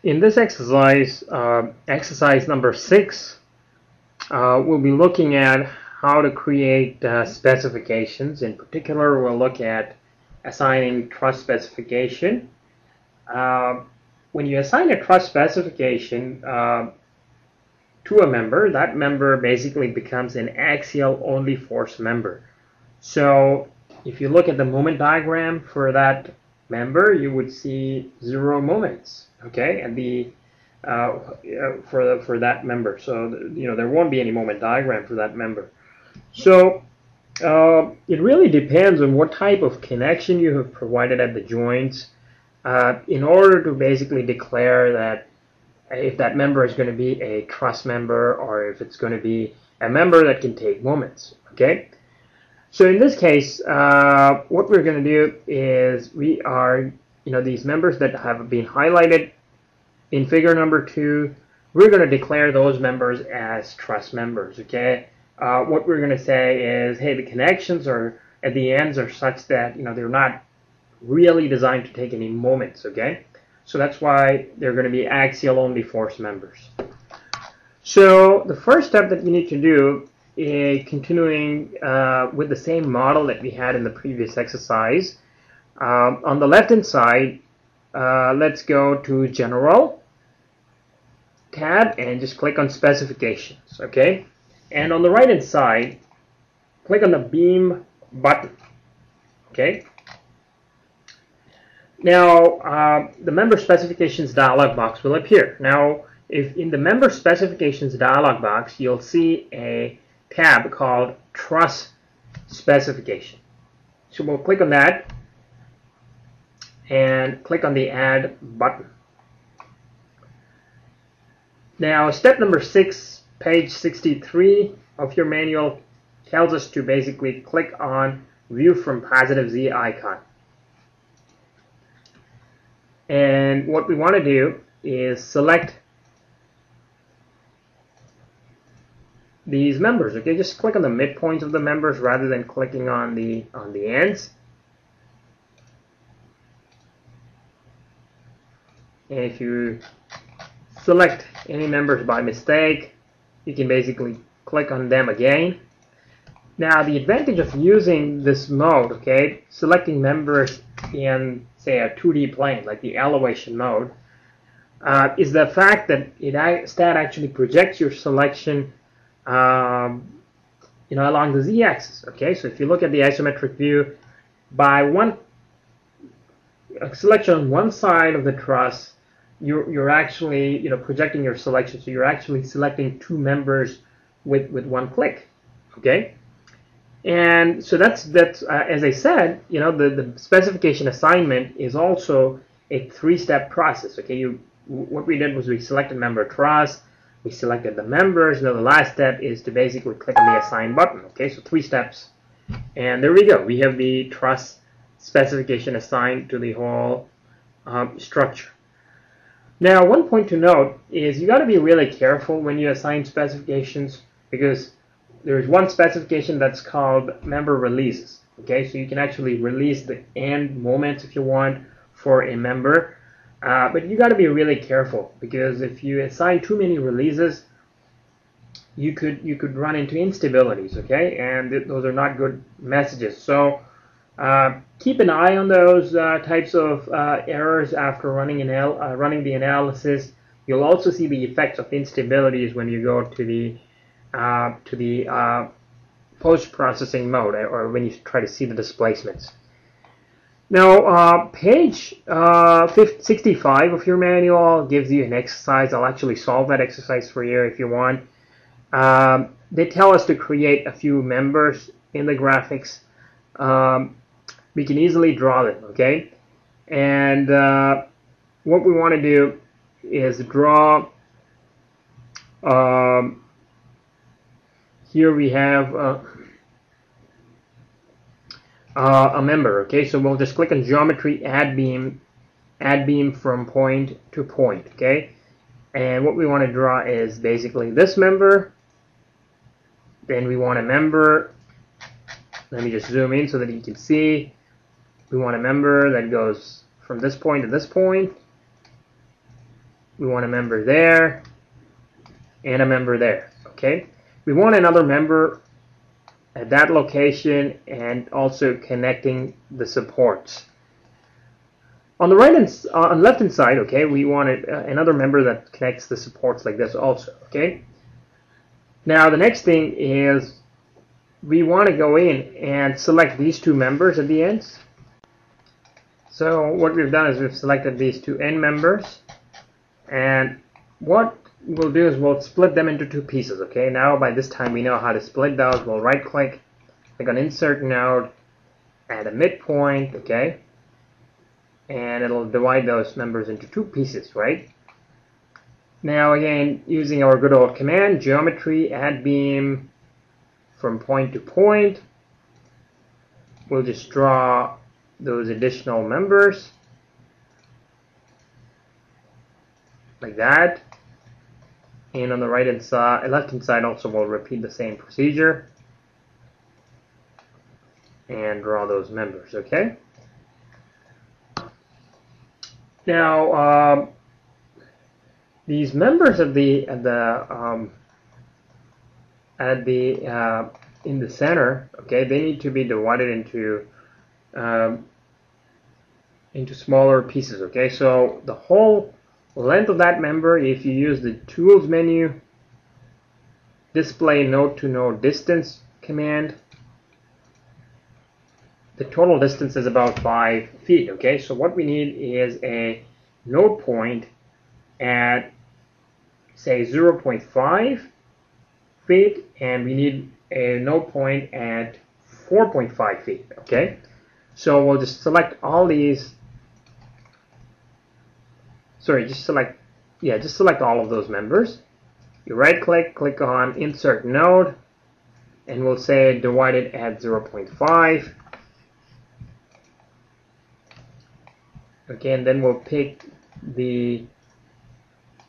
In this exercise, exercise number 6, we'll be looking at how to create specifications. In particular, we'll look at assigning trust specification. When you assign a trust specification to a member, that member basically becomes an axial only force member. So if you look at the moment diagram for that member, you would see 0 moments, okay, and for that member. So there won't be any moment diagram for that member. So it really depends on what type of connection you have provided at the joints in order to basically declare that if that member is going to be a truss member or if it's going to be a member that can take moments, okay? So in this case, what we're going to do is we are, these members that have been highlighted in figure number 2, we're going to declare those members as truss members, okay? What we're going to say is, hey, the connections are at the ends are such that, they're not really designed to take any moments, okay? So that's why they're going to be axial only force members. So the first step that you need to do is continuing with the same model that we had in the previous exercise. On the left hand side, let's go to General tab and just click on Specifications, okay? And on the right hand side, click on the Beam button, okay? Now, the Member Specifications dialog box will appear. Now, if in the Member Specifications dialog box, you'll see a tab called Truss Specification. So we'll click on that and click on the Add button. Now, step number 6, page 63 of your manual tells us to basically click on View from Positive Z icon. And what we want to do is select these members, okay? Just click on the midpoints of the members rather than clicking on the ends. And if you select any members by mistake, you can basically click on them again. Now, the advantage of using this mode, okay, selecting members in, say, a 2D plane, like the elevation mode, is the fact that STAAD actually projects your selection, along the z-axis. Okay, so if you look at the isometric view, by a selection on one side of the truss, you're actually, projecting your selection. So you're actually selecting 2 members with one click. Okay. And so that's as I said, the specification assignment is also a 3-step process. Okay, what we did was we selected member truss, we selected the members. Now the last step is to basically click on the assign button. Okay, so 3 steps, and there we go. We have the truss specification assigned to the whole structure. Now, one point to note is you got to be really careful when you assign specifications, because there's one specification that's called member releases. Okay, so you can actually release the end moments if you want for a member, but you got to be really careful, because if you assign too many releases, you could run into instabilities. Okay, and those are not good messages. So keep an eye on those types of errors after running the analysis. You'll also see the effects of instabilities when you go to the post-processing mode, or when you try to see the displacements. Now, page 65 of your manual gives you an exercise. I'll actually solve that exercise for you if you want. They tell us to create a few members in the graphics. We can easily draw them, okay? And what we want to do is draw. Here we have a member, okay? So we'll just click on Geometry, Add Beam from point to point, okay? And what we want to draw is basically this member. Then we want a member. Let me just zoom in so that you can see. We want a member that goes from this point to this point. We want a member there and a member there. Okay, we want another member at that location and also connecting the supports. On the right and on left hand side, okay, we wanted another member that connects the supports like this also. Okay. Now the next thing is we want to go in and select these two members at the ends. So what we've done is we've selected these two end members, and what we'll do is we'll split them into two pieces. Okay, now by this time we know how to split those. We'll right click, click on insert node, add a midpoint, okay, and it'll divide those members into two pieces, right? Now again, using our good old command, geometry, add beam from point to point, we'll just draw those additional members like that. And on the right hand side, left hand side also we'll repeat the same procedure and draw those members, okay? Now these members in the center, okay, they need to be divided into smaller pieces, okay? So the whole length of that member, if you use the tools menu, display node to node distance command, the total distance is about 5 feet, okay? So what we need is a node point at, say, 0.5 feet, and we need a node point at 4.5 feet, okay? So we'll just select all these, just select all of those members. You right click, click on insert node, and we'll say divide it at 0.5. Okay, and then we'll pick the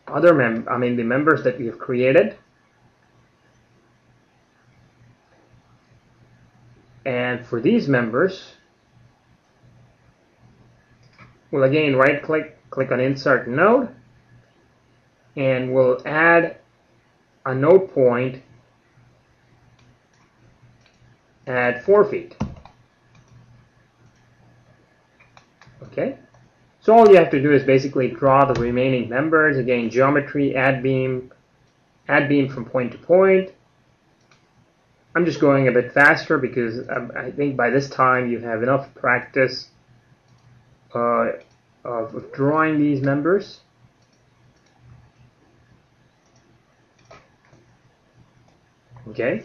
other the members that we have created, and for these members, we'll again right click, click on insert node, and we'll add a node point at 4 feet. Okay, so all you have to do is basically draw the remaining members. Again, geometry, add beam from point to point. I'm just going a bit faster because I think by this time you have enough practice of drawing these members. Okay,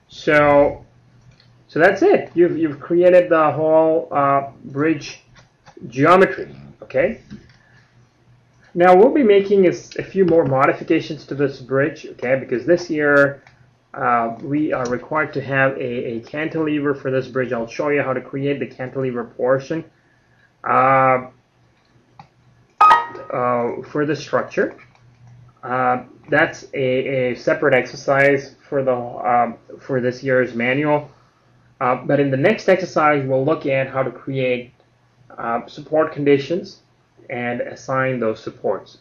so that's it. You've created the whole bridge geometry. Okay. Now we'll be making a few more modifications to this bridge. Okay, because this year we are required to have a cantilever for this bridge. I'll show you how to create the cantilever portion for the structure. That's a separate exercise for the for this year's manual. But in the next exercise, we'll look at how to create support conditions and assign those supports.